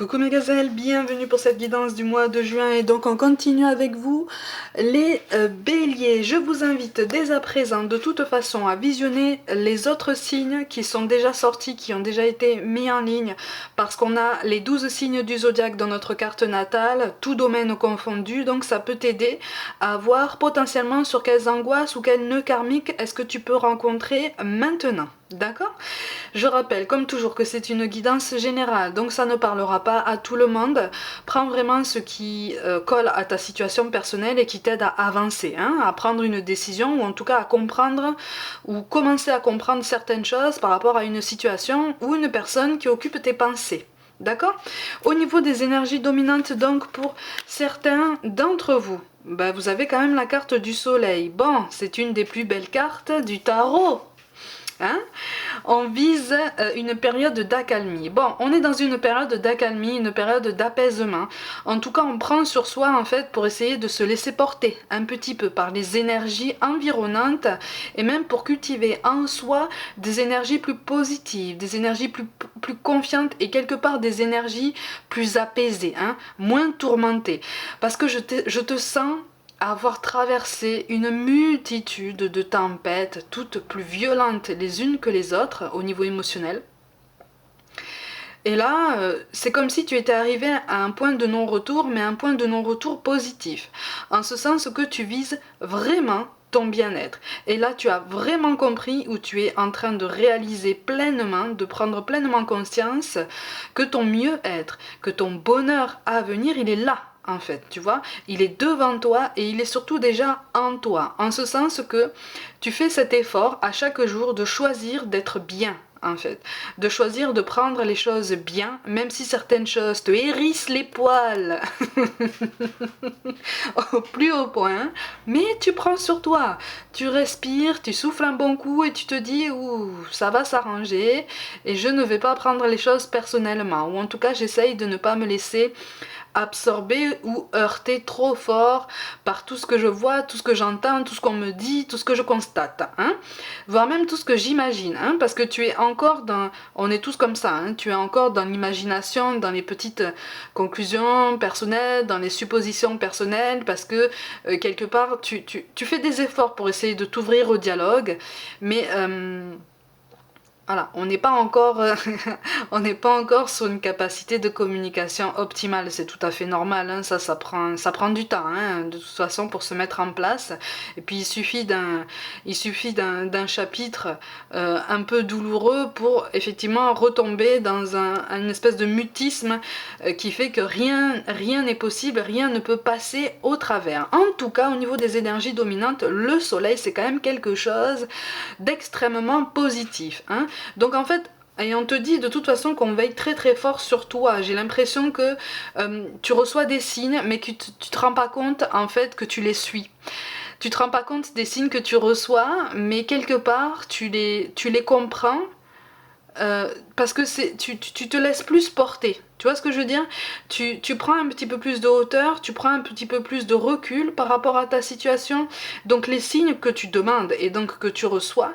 Coucou mes gazelles, bienvenue pour cette guidance du mois de juin et donc on continue avec vous les béliers. Je vous invite dès à présent de toute façon à visionner les autres signes qui sont déjà sortis, qui ont déjà été mis en ligne parce qu'on a les 12 signes du zodiaque dans notre carte natale, tout domaine confondu, donc ça peut t'aider à voir potentiellement sur quelles angoisses ou quels nœuds karmiques est-ce que tu peux rencontrer maintenant. D'accord? Je rappelle comme toujours que c'est une guidance générale, donc ça ne parlera pas à tout le monde. Prends vraiment ce qui colle à ta situation personnelle et qui t'aide à avancer, hein, à prendre une décision ou en tout cas à comprendre ou commencer à comprendre certaines choses par rapport à une situation ou une personne qui occupe tes pensées. D'accord? Au niveau des énergies dominantes, donc pour certains d'entre vous, vous avez quand même la carte du soleil. Bon, c'est une des plus belles cartes du tarot. Hein? On vise une période d'accalmie. Bon, on est dans une période d'accalmie, une période d'apaisement. En tout cas, on prend sur soi en fait pour essayer de se laisser porter un petit peu par les énergies environnantes et même pour cultiver en soi des énergies plus positives, des énergies plus confiantes et quelque part des énergies plus apaisées, hein, moins tourmentées. Parce que je te sens avoir traversé une multitude de tempêtes, toutes plus violentes les unes que les autres au niveau émotionnel. Et là, c'est comme si tu étais arrivé à un point de non-retour, mais un point de non-retour positif. En ce sens que tu vises vraiment ton bien-être. Et là, tu as vraiment compris où tu es en train de réaliser pleinement, de prendre pleinement conscience que ton mieux-être, que ton bonheur à venir, il est là. En fait, tu vois, il est devant toi et il est surtout déjà en toi. En ce sens que tu fais cet effort à chaque jour de choisir d'être bien, en fait. De choisir de prendre les choses bien, même si certaines choses te hérissent les poils au plus haut point, mais tu prends sur toi. Tu respires, tu souffles un bon coup et tu te dis, ouh, ça va s'arranger et je ne vais pas prendre les choses personnellement. Ou en tout cas, j'essaye de ne pas me laisser absorbé ou heurté trop fort par tout ce que je vois, tout ce que j'entends, tout ce qu'on me dit, tout ce que je constate, hein, voire même tout ce que j'imagine, hein, parce que tu es encore dans, on est tous comme ça, hein, tu es encore dans l'imagination, dans les petites conclusions personnelles, dans les suppositions personnelles, parce que quelque part tu fais des efforts pour essayer de t'ouvrir au dialogue, mais voilà, on n'est pas encore, on n'est pas encore sur une capacité de communication optimale. C'est tout à fait normal, hein, ça prend du temps, hein, de toute façon pour se mettre en place. Et puis il suffit d'un chapitre un peu douloureux pour effectivement retomber dans une espèce de mutisme qui fait que rien n'est possible, rien ne peut passer au travers. En tout cas, au niveau des énergies dominantes, le soleil c'est quand même quelque chose d'extrêmement positif, hein. Donc en fait, et on te dit de toute façon qu'on veille très très fort sur toi. J'ai l'impression que tu reçois des signes, mais que tu te rends pas compte en fait que tu les suis. Tu te rends pas compte des signes que tu reçois, mais quelque part tu les comprends. Parce que tu te laisses plus porter. Tu vois ce que je veux dire? Tu prends un petit peu plus de hauteur, tu prends un petit peu plus de recul par rapport à ta situation. Donc les signes que tu demandes et donc que tu reçois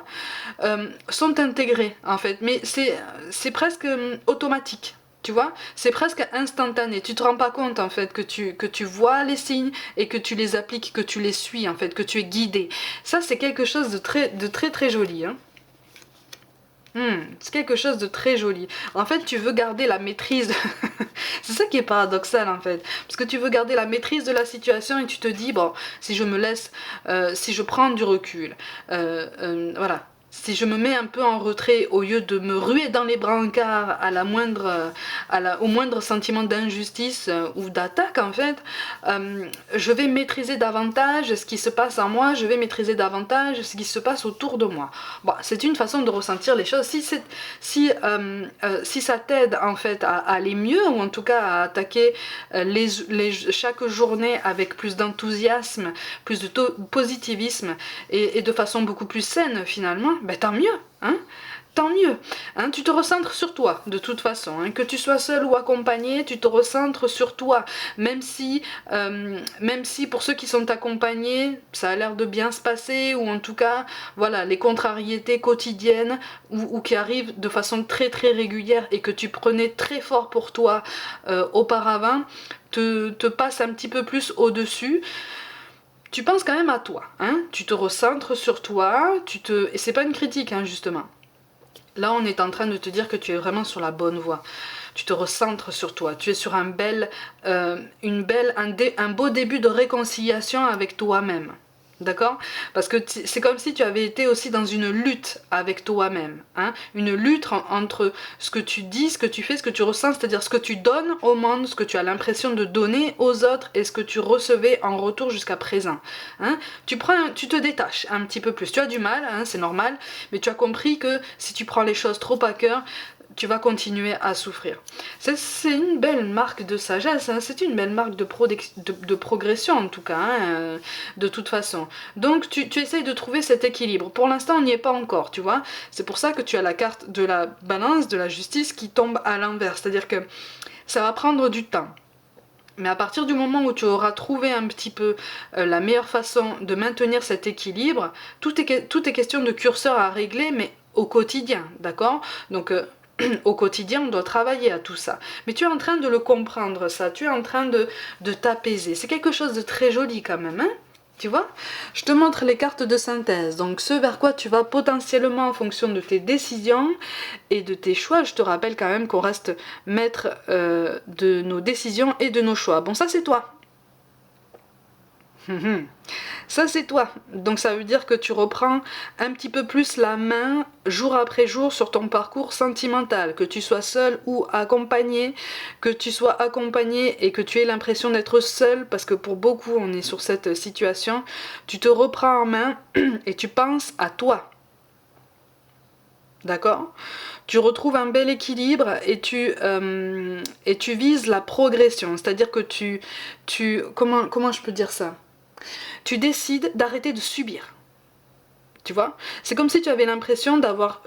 sont intégrés en fait. Mais c'est presque automatique. Tu vois, c'est presque instantané. Tu te rends pas compte en fait que tu vois les signes et que tu les appliques, que tu les suis en fait, que tu es guidé. Ça c'est quelque chose de très très joli, hein. C'est quelque chose de très joli. En fait, tu veux garder la maîtrise. C'est ça qui est paradoxal en fait. Parce que tu veux garder la maîtrise de la situation et tu te dis, bon, si je me laisse, si je prends du recul, voilà. Si je me mets un peu en retrait au lieu de me ruer dans les brancards au moindre sentiment d'injustice ou d'attaque en fait, je vais maîtriser davantage ce qui se passe en moi, je vais maîtriser davantage ce qui se passe autour de moi. Bon, c'est une façon de ressentir les choses. Si ça t'aide en fait à aller mieux ou en tout cas à attaquer chaque journée avec plus d'enthousiasme, plus de positivisme et de façon beaucoup plus saine finalement, ben tant mieux, hein. tant mieux. Hein, tu te recentres sur toi, de toute façon. Hein, que tu sois seul ou accompagné, tu te recentres sur toi. Même si pour ceux qui sont accompagnés, ça a l'air de bien se passer, ou en tout cas, voilà, les contrariétés quotidiennes, ou qui arrivent de façon très très régulière, et que tu prenais très fort pour toi auparavant, te passent un petit peu plus au-dessus. Tu penses quand même à toi, hein, tu te recentres sur toi, et c'est pas une critique, hein, justement. Là, on est en train de te dire que tu es vraiment sur la bonne voie. Tu te recentres sur toi. Tu es sur un beau début de réconciliation avec toi-même. D'accord? Parce que c'est comme si tu avais été aussi dans une lutte avec toi-même. Hein? Une lutte entre ce que tu dis, ce que tu fais, ce que tu ressens, c'est-à-dire ce que tu donnes au monde, ce que tu as l'impression de donner aux autres et ce que tu recevais en retour jusqu'à présent. Hein? Tu te détaches un petit peu plus. Tu as du mal, hein, c'est normal, mais tu as compris que si tu prends les choses trop à cœur, tu vas continuer à souffrir. C'est une belle marque de sagesse, hein, c'est une belle marque de progression en tout cas, hein, de toute façon. Donc tu essayes de trouver cet équilibre. Pour l'instant on n'y est pas encore, tu vois. C'est pour ça que tu as la carte de la balance, de la justice qui tombe à l'envers. C'est-à-dire que ça va prendre du temps. Mais à partir du moment où tu auras trouvé un petit peu la meilleure façon de maintenir cet équilibre, tout est question de curseur à régler, mais au quotidien, d'accord? Donc au quotidien, on doit travailler à tout ça. Mais tu es en train de le comprendre, ça. Tu es en train de t'apaiser. C'est quelque chose de très joli quand même, hein? Tu vois? Je te montre les cartes de synthèse. Donc, ce vers quoi tu vas potentiellement en fonction de tes décisions et de tes choix. Je te rappelle quand même qu'on reste maître de nos décisions et de nos choix. Bon, ça, c'est toi. Ça c'est toi, donc ça veut dire que tu reprends un petit peu plus la main jour après jour sur ton parcours sentimental, que tu sois seul ou accompagné, que tu sois accompagné et que tu aies l'impression d'être seul, parce que pour beaucoup on est sur cette situation, tu te reprends en main et tu penses à toi. D'accord? Tu retrouves un bel équilibre et tu vises la progression, c'est-à-dire que comment je peux dire ça? Tu décides d'arrêter de subir. Tu vois? C'est comme si tu avais l'impression d'avoir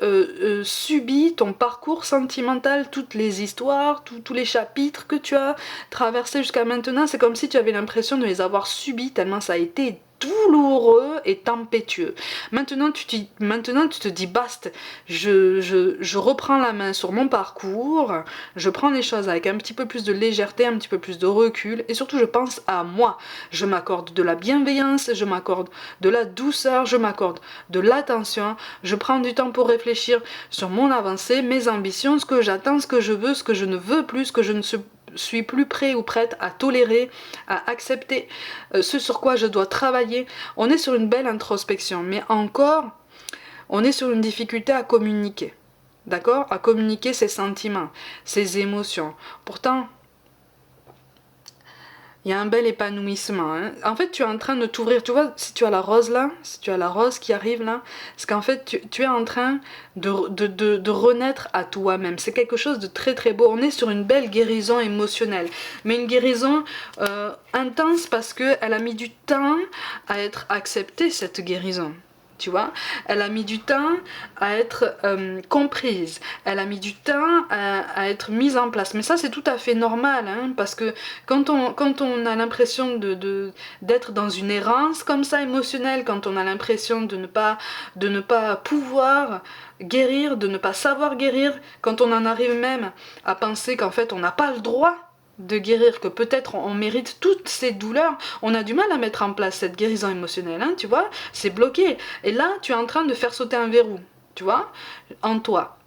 subi ton parcours sentimental, toutes les histoires, tous les chapitres que tu as traversés jusqu'à maintenant. C'est comme si tu avais l'impression de les avoir subis tellement ça a été douloureux et tempétueux. Maintenant tu te dis basta, je reprends la main sur mon parcours, je prends les choses avec un petit peu plus de légèreté, un petit peu plus de recul, et surtout je pense à moi. Je m'accorde de la bienveillance, je m'accorde de la douceur, je m'accorde de l'attention, je prends du temps pour réfléchir sur mon avancée, mes ambitions, ce que j'attends, ce que je veux, ce que je ne veux plus, ce que je ne suis plus prêt ou prête à tolérer, à accepter, ce sur quoi je dois travailler. On est sur une belle introspection, mais encore, on est sur une difficulté à communiquer, d'accord? À communiquer ses sentiments, ses émotions. Pourtant, il y a un bel épanouissement. Hein. En fait, tu es en train de t'ouvrir. Tu vois, si tu as la rose là, si tu as la rose qui arrive là, c'est qu'en fait, tu es en train de renaître à toi-même. C'est quelque chose de très très beau. On est sur une belle guérison émotionnelle. Mais une guérison intense parce qu'elle a mis du temps à être acceptée, cette guérison. Tu vois, elle a mis du temps à être comprise, elle a mis du temps à être mise en place. Mais ça, c'est tout à fait normal, hein, parce que quand on a l'impression d'être dans une errance comme ça émotionnelle, quand on a l'impression de ne pas pouvoir guérir, de ne pas savoir guérir, quand on en arrive même à penser qu'en fait on n'a pas le droit de guérir, que peut-être on mérite toutes ces douleurs, on a du mal à mettre en place cette guérison émotionnelle, hein, tu vois, c'est bloqué. Et là, tu es en train de faire sauter un verrou, tu vois, en toi.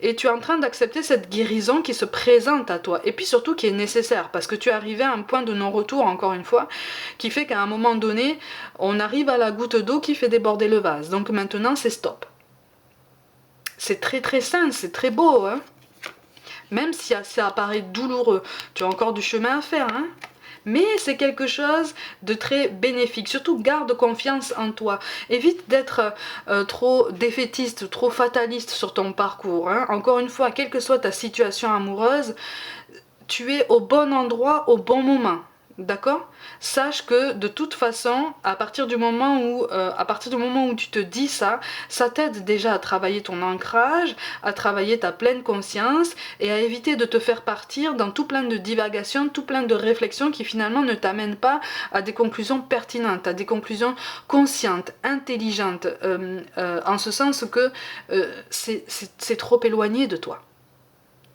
Et tu es en train d'accepter cette guérison qui se présente à toi, et puis surtout qui est nécessaire, parce que tu es arrivé à un point de non-retour, encore une fois, qui fait qu'à un moment donné, on arrive à la goutte d'eau qui fait déborder le vase. Donc maintenant, c'est stop. C'est très très sain, c'est très beau, hein. Même si ça apparaît douloureux, tu as encore du chemin à faire, hein. Mais c'est quelque chose de très bénéfique. Surtout, garde confiance en toi. Évite d'être trop défaitiste, trop fataliste sur ton parcours. Hein. Encore une fois, quelle que soit ta situation amoureuse, tu es au bon endroit, au bon moment. D'accord? Sache que de toute façon, à partir du moment où tu te dis ça, ça t'aide déjà à travailler ton ancrage, à travailler ta pleine conscience et à éviter de te faire partir dans tout plein de divagations, tout plein de réflexions qui finalement ne t'amènent pas à des conclusions pertinentes, à des conclusions conscientes, intelligentes, en ce sens que c'est trop éloigné de toi.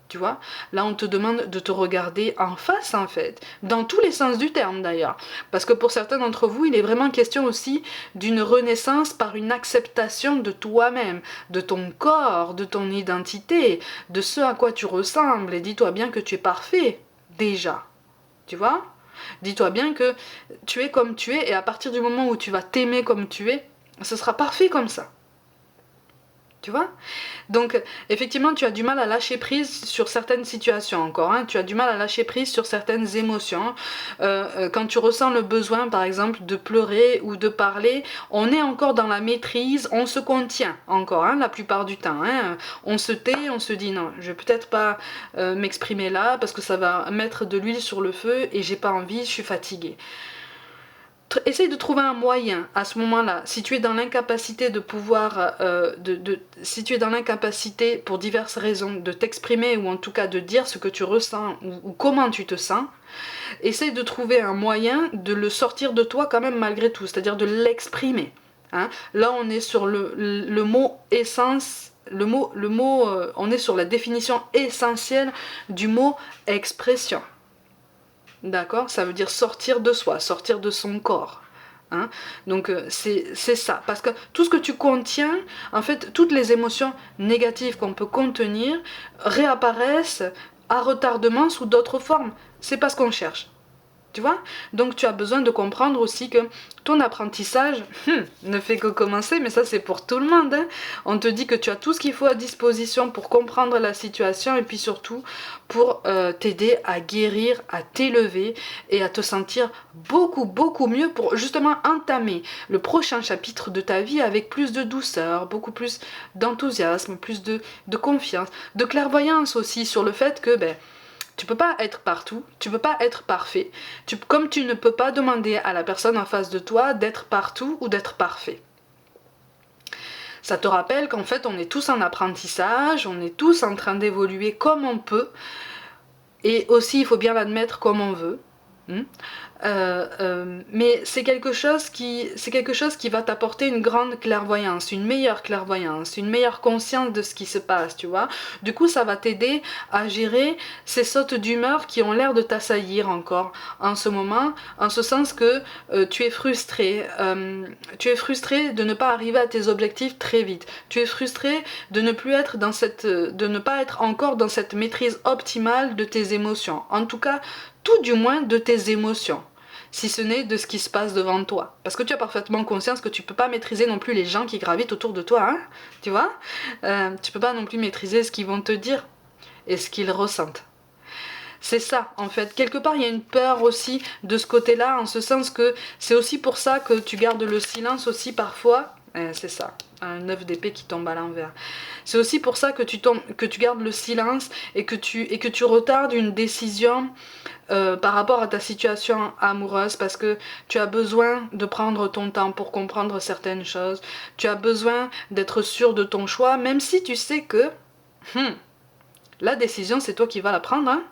Tu vois, là on te demande de te regarder en face en fait, dans tous les sens du terme d'ailleurs, parce que pour certains d'entre vous il est vraiment question aussi d'une renaissance par une acceptation de toi-même, de ton corps, de ton identité, de ce à quoi tu ressembles, et dis-toi bien que tu es parfait, déjà, tu vois, dis-toi bien que tu es comme tu es, et à partir du moment où tu vas t'aimer comme tu es, ce sera parfait comme ça. Tu vois? Donc, effectivement, tu as du mal à lâcher prise sur certaines situations encore. Hein. Tu as du mal à lâcher prise sur certaines émotions. Quand tu ressens le besoin, par exemple, de pleurer ou de parler, on est encore dans la maîtrise, on se contient encore, hein, la plupart du temps. Hein. On se tait, on se dit non, je vais peut-être pas m'exprimer là parce que ça va mettre de l'huile sur le feu et j'ai pas envie, je suis fatiguée. Essaye de trouver un moyen à ce moment-là. Si tu es dans l'incapacité de pouvoir, si tu es dans l'incapacité pour diverses raisons de t'exprimer ou en tout cas de dire ce que tu ressens ou comment tu te sens, essaye de trouver un moyen de le sortir de toi quand même malgré tout, c'est-à-dire de l'exprimer. Hein. Là, on est sur le mot essence. On est sur la définition essentielle du mot expression. D'accord? Ça veut dire sortir de soi, sortir de son corps. Hein? Donc c'est ça. Parce que tout ce que tu contiens, en fait, toutes les émotions négatives qu'on peut contenir réapparaissent à retardement sous d'autres formes. C'est pas ce qu'on cherche. Tu vois? Donc tu as besoin de comprendre aussi que ton apprentissage ne fait que commencer, mais ça c'est pour tout le monde. Hein. On te dit que tu as tout ce qu'il faut à disposition pour comprendre la situation et puis surtout pour t'aider à guérir, à t'élever et à te sentir beaucoup beaucoup mieux pour justement entamer le prochain chapitre de ta vie avec plus de douceur, beaucoup plus d'enthousiasme, plus de confiance, de clairvoyance aussi sur le fait que tu peux pas être partout, tu peux pas être parfait, comme tu ne peux pas demander à la personne en face de toi d'être partout ou d'être parfait. Ça te rappelle qu'en fait on est tous en apprentissage, on est tous en train d'évoluer comme on peut, et aussi il faut bien l'admettre comme on veut. Mais c'est quelque chose qui va t'apporter une grande clairvoyance, une meilleure conscience de ce qui se passe, tu vois. Du coup, ça va t'aider à gérer ces sautes d'humeur qui ont l'air de t'assaillir encore en ce moment, en ce sens que tu es frustré de ne pas arriver à tes objectifs très vite. Tu es frustré de ne pas être encore dans cette maîtrise optimale de tes émotions. En tout cas, tout du moins de tes émotions, si ce n'est de ce qui se passe devant toi. Parce que tu as parfaitement conscience que tu peux pas maîtriser non plus les gens qui gravitent autour de toi, hein, tu vois. Tu peux pas non plus maîtriser ce qu'ils vont te dire et ce qu'ils ressentent. C'est ça, en fait. Quelque part, il y a une peur aussi de ce côté-là, en ce sens que c'est aussi pour ça que tu gardes le silence aussi parfois. C'est ça, un 9 d'épée qui tombe à l'envers. C'est aussi pour ça que tu gardes le silence et que tu retardes une décision par rapport à ta situation amoureuse, parce que tu as besoin de prendre ton temps pour comprendre certaines choses. Tu as besoin d'être sûr de ton choix, même si tu sais que la décision, c'est toi qui vas la prendre, hein.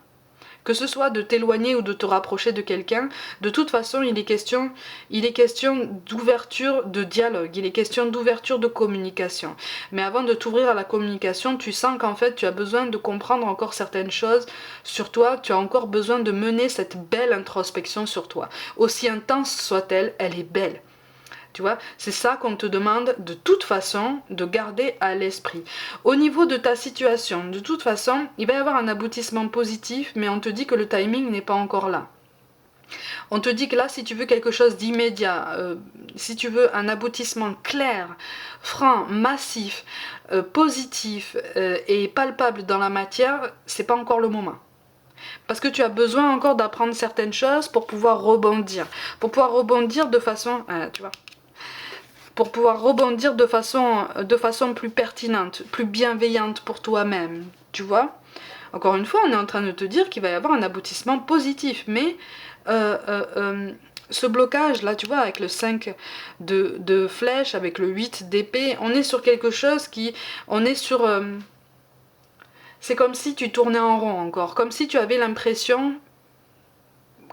Que ce soit de t'éloigner ou de te rapprocher de quelqu'un, de toute façon, il est question d'ouverture de dialogue, il est question d'ouverture de communication. Mais avant de t'ouvrir à la communication, tu sens qu'en fait, tu as besoin de comprendre encore certaines choses sur toi, tu as encore besoin de mener cette belle introspection sur toi. Aussi intense soit-elle, elle est belle. Tu vois, c'est ça qu'on te demande de toute façon de garder à l'esprit. Au niveau de ta situation, de toute façon, il va y avoir un aboutissement positif, mais on te dit que le timing n'est pas encore là. On te dit que là, si tu veux quelque chose d'immédiat, si tu veux un aboutissement clair, franc, massif, positif et palpable dans la matière, c'est pas encore le moment. Parce que tu as besoin encore d'apprendre certaines choses pour pouvoir rebondir. Pour pouvoir rebondir de façon... tu vois, pour pouvoir rebondir de façon plus pertinente, plus bienveillante pour toi-même, tu vois. Encore une fois, on est en train de te dire qu'il va y avoir un aboutissement positif, mais ce blocage là, tu vois, avec le 5 de flèche, avec le 8 d'épée, on est sur quelque chose qui... On est sur... c'est comme si tu tournais en rond encore, comme si tu avais l'impression,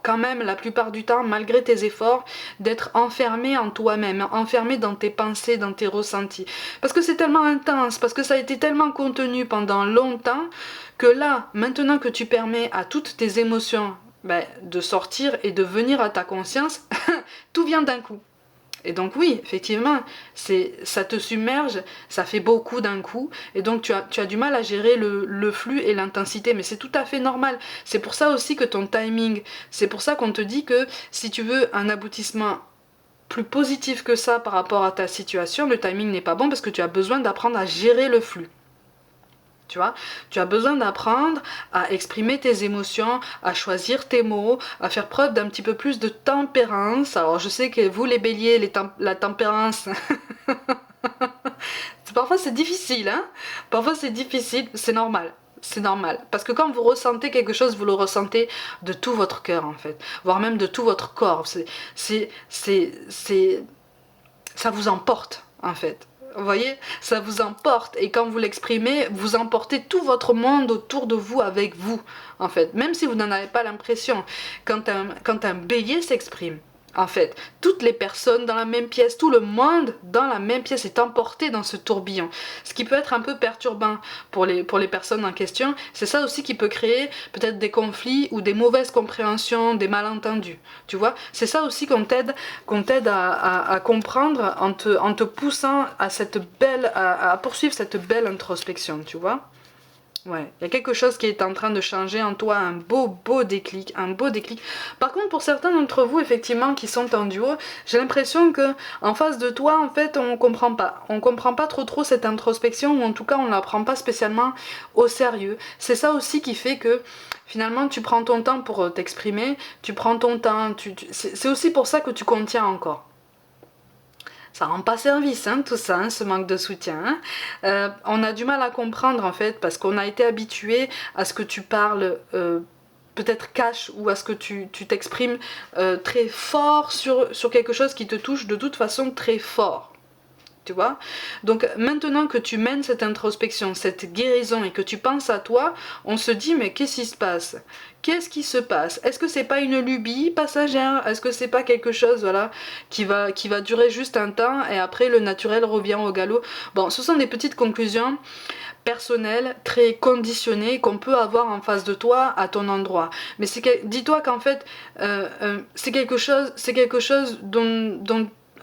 quand même, la plupart du temps, malgré tes efforts, d'être enfermé en toi-même, enfermé dans tes pensées, dans tes ressentis. Parce que c'est tellement intense, parce que ça a été tellement contenu pendant longtemps, que là, maintenant que tu permets à toutes tes émotions de sortir et de venir à ta conscience, tout vient d'un coup. Et donc oui, effectivement, ça te submerge, ça fait beaucoup d'un coup, et donc tu as du mal à gérer le flux et l'intensité, mais c'est tout à fait normal. C'est pour ça aussi que ton timing, c'est pour ça qu'on te dit que si tu veux un aboutissement plus positif que ça par rapport à ta situation, le timing n'est pas bon parce que tu as besoin d'apprendre à gérer le flux. Tu vois, tu as besoin d'apprendre à exprimer tes émotions, à choisir tes mots, à faire preuve d'un petit peu plus de tempérance. Alors je sais que vous les béliers, la tempérance, parfois c'est difficile, hein. Parfois c'est difficile, c'est normal. C'est normal. Parce que quand vous ressentez quelque chose, vous le ressentez de tout votre cœur en fait. Voire même de tout votre corps. Ça vous emporte en fait. Vous voyez, ça vous emporte et quand vous l'exprimez, vous emportez tout votre monde autour de vous avec vous, en fait. Même si vous n'en avez pas l'impression. Quand un bélier s'exprime, en fait, toutes les personnes dans la même pièce, tout le monde dans la même pièce est emporté dans ce tourbillon. Ce qui peut être un peu perturbant pour les personnes en question, c'est ça aussi qui peut créer peut-être des conflits ou des mauvaises compréhensions, des malentendus. Tu vois, c'est ça aussi qu'on t'aide à comprendre en te poussant à poursuivre cette belle introspection, tu vois. Ouais, il y a quelque chose qui est en train de changer en toi, un beau déclic, un beau déclic. Par contre, pour certains d'entre vous, effectivement, qui sont en duo, j'ai l'impression que en face de toi, en fait, on comprend pas. On comprend pas trop cette introspection, ou en tout cas, on la prend pas spécialement au sérieux. C'est ça aussi qui fait que finalement, tu prends ton temps pour t'exprimer, tu prends ton temps, c'est aussi pour ça que tu contiens encore. Ça rend pas service, hein, tout ça, hein, ce manque de soutien. Hein. On a du mal à comprendre en fait, parce qu'on a été habitué à ce que tu parles peut-être cash, ou à ce que tu t'exprimes très fort sur quelque chose qui te touche de toute façon très fort. Tu vois? Donc maintenant que tu mènes cette introspection, cette guérison et que tu penses à toi, on se dit mais qu'est-ce qui se passe? Qu'est-ce qui se passe? Est-ce que c'est pas une lubie passagère? Est-ce que c'est pas quelque chose voilà, qui va durer juste un temps et après le naturel revient au galop? Bon, ce sont des petites conclusions personnelles, très conditionnées qu'on peut avoir en face de toi à ton endroit. Mais dis-toi qu'en fait, c'est quelque chose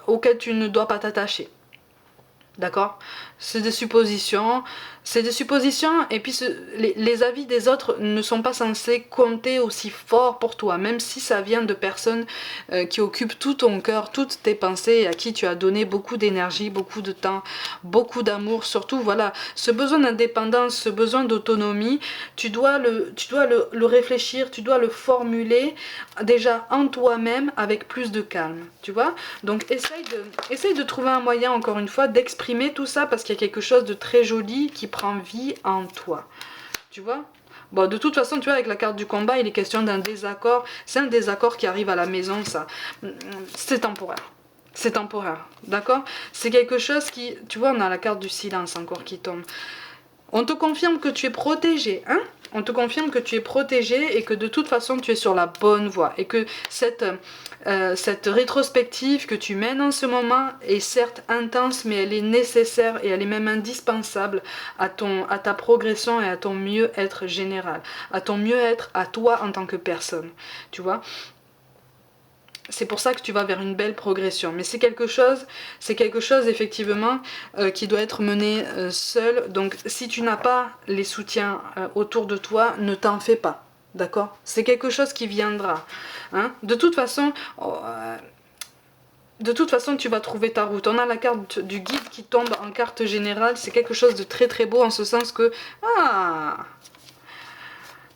auquel tu ne dois pas t'attacher. D'accord? C'est des suppositions, et puis les avis des autres ne sont pas censés compter aussi fort pour toi, même si ça vient de personnes qui occupent tout ton cœur, toutes tes pensées, et à qui tu as donné beaucoup d'énergie, beaucoup de temps, beaucoup d'amour, surtout voilà, ce besoin d'indépendance, ce besoin d'autonomie, tu dois le réfléchir, tu dois le formuler déjà en toi-même avec plus de calme, tu vois? Donc essaye de trouver un moyen, encore une fois, d'exprimer tout ça, parce qu'il y a quelque chose de très joli qui prend vie en toi. Tu vois? Bon, de toute façon, tu vois, avec la carte du combat, il est question d'un désaccord. C'est un désaccord qui arrive à la maison, ça. C'est temporaire. C'est temporaire, d'accord? C'est quelque chose qui... Tu vois, on a la carte du silence encore qui tombe. On te confirme que tu es protégé, hein? On te confirme que tu es protégé et que de toute façon tu es sur la bonne voie. Et que cette rétrospective que tu mènes en ce moment est certes intense, mais elle est nécessaire et elle est même indispensable à ta progression et à ton mieux-être général. À ton mieux-être à toi en tant que personne. Tu vois ? C'est pour ça que tu vas vers une belle progression. Mais c'est quelque chose effectivement qui doit être mené seul. Donc si tu n'as pas les soutiens autour de toi, ne t'en fais pas. D'accord? C'est quelque chose qui viendra. Hein? De toute façon, tu vas trouver ta route. On a la carte du guide qui tombe en carte générale. C'est quelque chose de très très beau en ce sens que...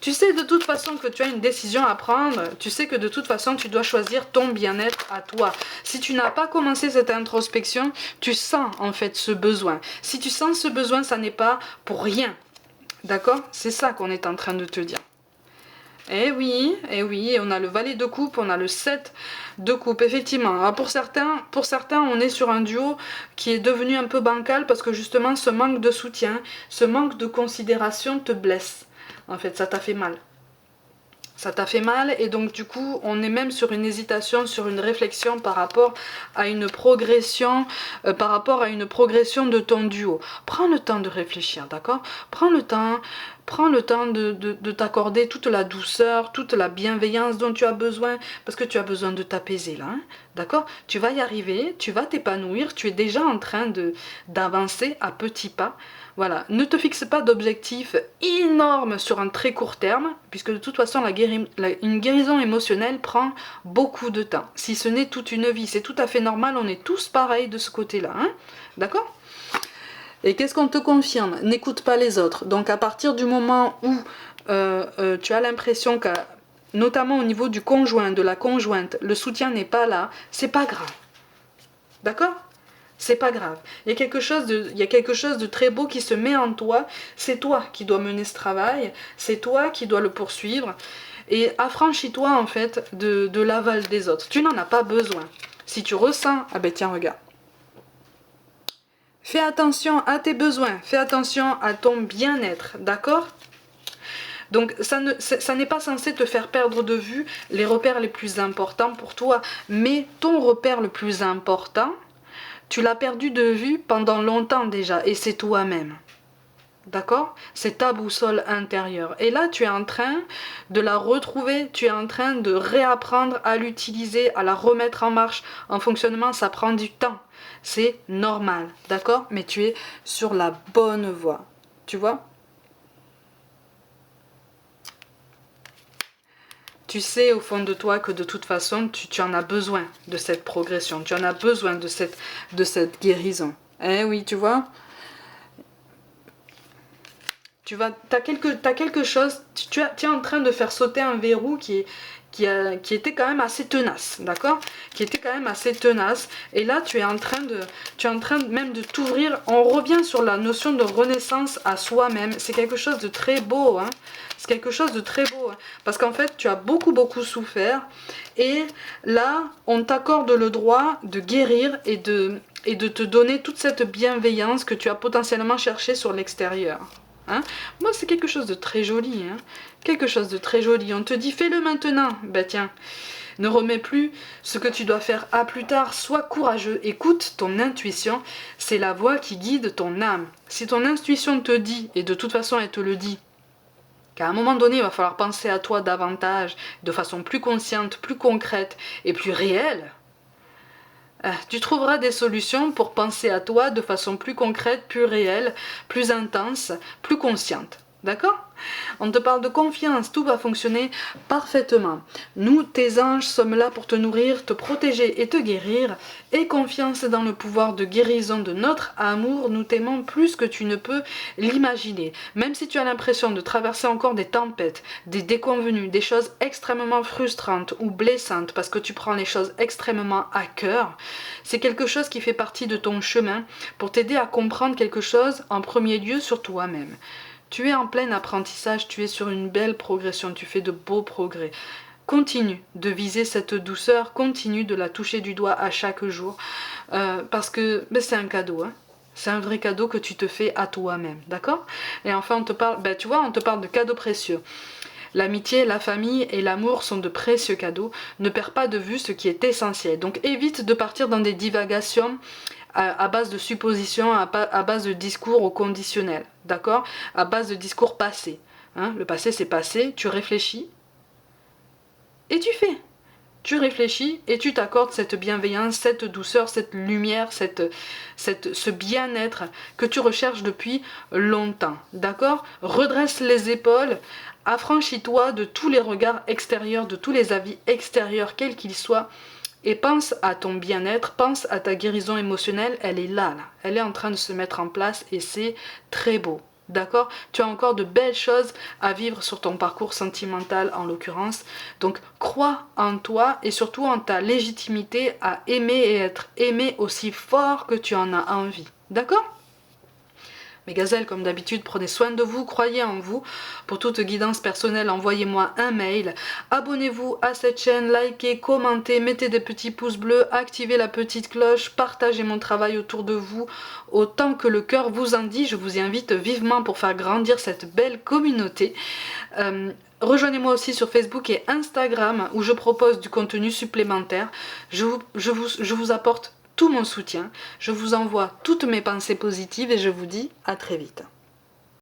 Tu sais de toute façon que tu as une décision à prendre, tu sais que de toute façon tu dois choisir ton bien-être à toi. Si tu n'as pas commencé cette introspection, tu sens en fait ce besoin. Si tu sens ce besoin, ça n'est pas pour rien. D'accord? C'est ça qu'on est en train de te dire. Eh oui, on a le valet de coupe, on a le 7 de coupe, effectivement. Alors pour certains, on est sur un duo qui est devenu un peu bancal parce que justement ce manque de soutien, ce manque de considération te blesse. En fait, ça t'a fait mal. Ça t'a fait mal et donc du coup on est même sur une hésitation, sur une réflexion par rapport à une progression, de ton duo. Prends le temps de réfléchir, d'accord? Prends le temps de t'accorder toute la douceur, toute la bienveillance dont tu as besoin, parce que tu as besoin de t'apaiser là, hein, d'accord? Tu vas y arriver, tu vas t'épanouir, tu es déjà en train d'avancer à petits pas. Voilà, ne te fixe pas d'objectifs énormes sur un très court terme, puisque de toute façon, une guérison émotionnelle prend beaucoup de temps, si ce n'est toute une vie. C'est tout à fait normal, on est tous pareils de ce côté-là, hein, d'accord? Et qu'est-ce qu'on te confirme? N'écoute pas les autres. Donc à partir du moment où tu as l'impression que, notamment au niveau du conjoint, de la conjointe, le soutien n'est pas là, c'est pas grave, d'accord? C'est pas grave. Il y a quelque chose de très beau qui se met en toi. C'est toi qui dois mener ce travail. C'est toi qui dois le poursuivre. Et affranchis-toi en fait de l'aval des autres. Tu n'en as pas besoin. Si tu ressens, ah ben tiens, regarde. Fais attention à tes besoins. Fais attention à ton bien-être. D'accord ? Donc ça n'est pas censé te faire perdre de vue les repères les plus importants pour toi. Mais ton repère le plus important, tu l'as perdu de vue pendant longtemps déjà, et c'est toi-même. D'accord? C'est ta boussole intérieure. Et là, tu es en train de la retrouver, tu es en train de réapprendre à l'utiliser, à la remettre en marche, en fonctionnement, ça prend du temps. C'est normal, d'accord? Mais tu es sur la bonne voie. Tu vois? Tu sais au fond de toi que de toute façon, tu en as besoin de cette progression, tu en as besoin de cette guérison. Eh oui, tu vois? T'as quelque chose, tu es en train de faire sauter un verrou qui était quand même assez tenace, d'accord? Qui était quand même assez tenace. Et là, tu es en train même de t'ouvrir. On revient sur la notion de renaissance à soi-même. C'est quelque chose de très beau, hein? C'est quelque chose de très beau, hein, parce qu'en fait, tu as beaucoup souffert. Et là, on t'accorde le droit de guérir et de te donner toute cette bienveillance que tu as potentiellement cherchée sur l'extérieur. Hein? Moi, c'est quelque chose de très joli. Hein? Quelque chose de très joli. On te dit, fais-le maintenant. Ben tiens, ne remets plus ce que tu dois faire à plus tard. Sois courageux. Écoute ton intuition. C'est la voix qui guide ton âme. Si ton intuition te dit, et de toute façon elle te le dit, qu'à un moment donné, il va falloir penser à toi davantage, de façon plus consciente, plus concrète et plus réelle, tu trouveras des solutions pour penser à toi de façon plus concrète, plus réelle, plus intense, plus consciente. D'accord? On te parle de confiance, tout va fonctionner parfaitement. Nous, tes anges, sommes là pour te nourrir, te protéger et te guérir. Aie confiance dans le pouvoir de guérison de notre amour, nous t'aimons plus que tu ne peux l'imaginer. Même si tu as l'impression de traverser encore des tempêtes, des déconvenues, des choses extrêmement frustrantes ou blessantes parce que tu prends les choses extrêmement à cœur, c'est quelque chose qui fait partie de ton chemin pour t'aider à comprendre quelque chose en premier lieu sur toi-même. Tu es en plein apprentissage, tu es sur une belle progression, tu fais de beaux progrès. Continue de viser cette douceur, continue de la toucher du doigt à chaque jour, parce que c'est un cadeau, hein. C'est un vrai cadeau que tu te fais à toi-même, d'accord? Et enfin, on te parle, tu vois, on te parle de cadeaux précieux. L'amitié, la famille et l'amour sont de précieux cadeaux. Ne perds pas de vue ce qui est essentiel. Donc évite de partir dans des divagations à base de suppositions, à base de discours au conditionnel, d'accord? À base de discours passés. Hein? Le passé, c'est passé, tu réfléchis et tu fais. Tu réfléchis et tu t'accordes cette bienveillance, cette douceur, cette lumière, ce bien-être que tu recherches depuis longtemps, d'accord? Redresse les épaules, affranchis-toi de tous les regards extérieurs, de tous les avis extérieurs, quels qu'ils soient, et pense à ton bien-être, pense à ta guérison émotionnelle, elle est là, elle est en train de se mettre en place et c'est très beau. D'accord? Tu as encore de belles choses à vivre sur ton parcours sentimental en l'occurrence. Donc crois en toi et surtout en ta légitimité à aimer et être aimé aussi fort que tu en as envie. D'accord? Mes gazelles, comme d'habitude, prenez soin de vous, croyez en vous. Pour toute guidance personnelle, envoyez-moi un mail. Abonnez-vous à cette chaîne, likez, commentez, mettez des petits pouces bleus, activez la petite cloche, partagez mon travail autour de vous autant que le cœur vous en dit. Je vous y invite vivement pour faire grandir cette belle communauté. Rejoignez-moi aussi sur Facebook et Instagram où je propose du contenu supplémentaire. Je vous apporte tout mon soutien. Je vous envoie toutes mes pensées positives et je vous dis à très vite.